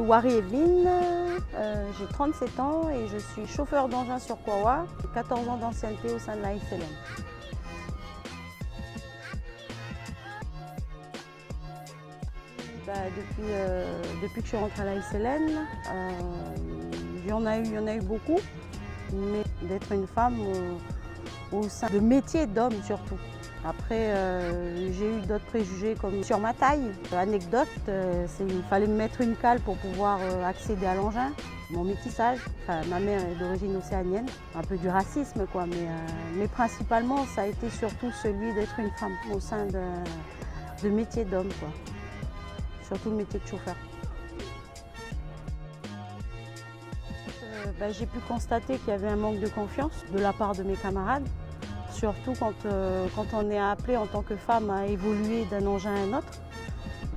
Wari Evelyne, j'ai 37 ans et je suis chauffeur d'engin sur Kawa, 14 ans d'ancienneté au sein de la SLM. Depuis que je suis rentrée à la SLN, il y en a eu beaucoup, mais d'être une femme au sein de métier d'homme surtout. Après, j'ai eu d'autres préjugés comme sur ma taille. Anecdote, il fallait me mettre une cale pour pouvoir accéder à l'engin. Mon métissage, ma mère est d'origine océanienne, un peu du racisme quoi, mais principalement ça a été surtout celui d'être une femme au sein de métier d'homme quoi. Surtout le métier de chauffeur. J'ai pu constater qu'il y avait un manque de confiance de la part de mes camarades, surtout quand on est appelé en tant que femme à évoluer d'un engin à un autre.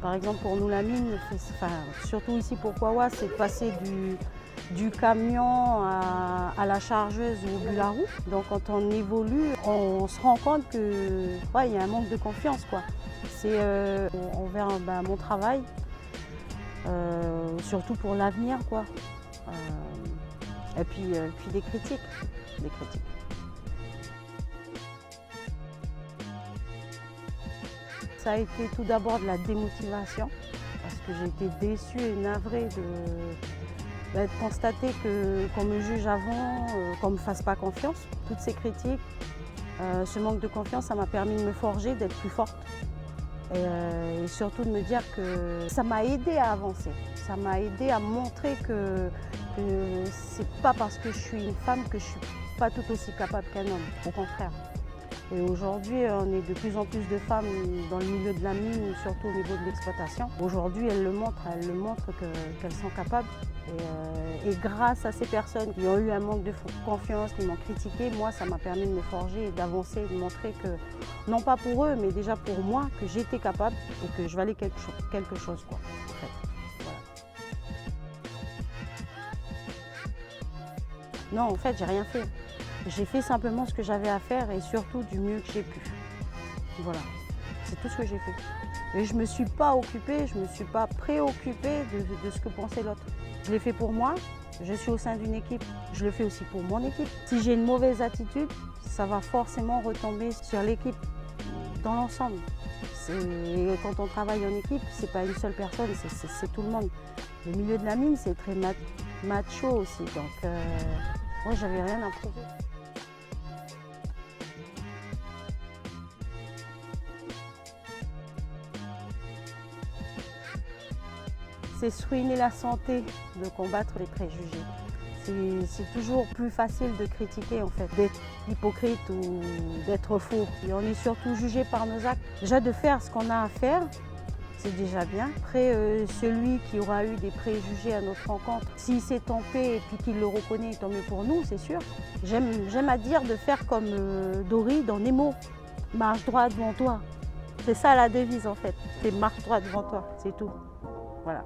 Par exemple pour nous la mine, surtout ici pour Kawa, c'est de passer du camion à la chargeuse ou au bularou. Donc quand on évolue, on se rend compte qu'il y a un manque de confiance quoi. C'est envers mon travail, surtout pour l'avenir quoi. Et puis des critiques. Ça a été tout d'abord de la démotivation, parce que j'ai été déçue et navrée de constater qu'on me juge avant, qu'on ne me fasse pas confiance. Toutes ces critiques, ce manque de confiance, ça m'a permis de me forger, d'être plus forte. Et surtout de me dire que ça m'a aidé à avancer. Ça m'a aidé à montrer que c'est pas parce que je suis une femme que je suis pas tout aussi capable qu'un homme, au contraire. Et aujourd'hui, on est de plus en plus de femmes dans le milieu de la mine, surtout au niveau de l'exploitation. Aujourd'hui, elles le montrent qu'elles sont capables. Et grâce à ces personnes qui ont eu un manque de confiance, qui m'ont critiqué, moi, ça m'a permis de me forger et d'avancer, de montrer que, non pas pour eux, mais déjà pour moi, que j'étais capable et que je valais quelque chose quoi, en fait. Voilà. Non, en fait, j'ai rien fait. J'ai fait simplement ce que j'avais à faire et surtout du mieux que j'ai pu. Voilà, c'est tout ce que j'ai fait. Et je ne me suis pas occupée, je ne me suis pas préoccupée de ce que pensait l'autre. Je l'ai fait pour moi, je suis au sein d'une équipe, je le fais aussi pour mon équipe. Si j'ai une mauvaise attitude, ça va forcément retomber sur l'équipe dans l'ensemble. Quand on travaille en équipe, ce n'est pas une seule personne, c'est tout le monde. Le milieu de la mine, c'est très macho aussi, donc moi, j'avais rien à prouver. C'est se ruiner la santé de combattre les préjugés. C'est toujours plus facile de critiquer en fait, d'être hypocrite ou d'être faux. Et on est surtout jugé par nos actes. Déjà de faire ce qu'on a à faire, c'est déjà bien. Après, celui qui aura eu des préjugés à notre rencontre, s'il s'est trompé et puis qu'il le reconnaît, tant mieux pour nous, c'est sûr. J'aime à dire de faire comme Dory dans Nemo, marche droit devant toi. C'est ça la devise en fait, c'est marche droit devant toi, c'est tout. Voilà.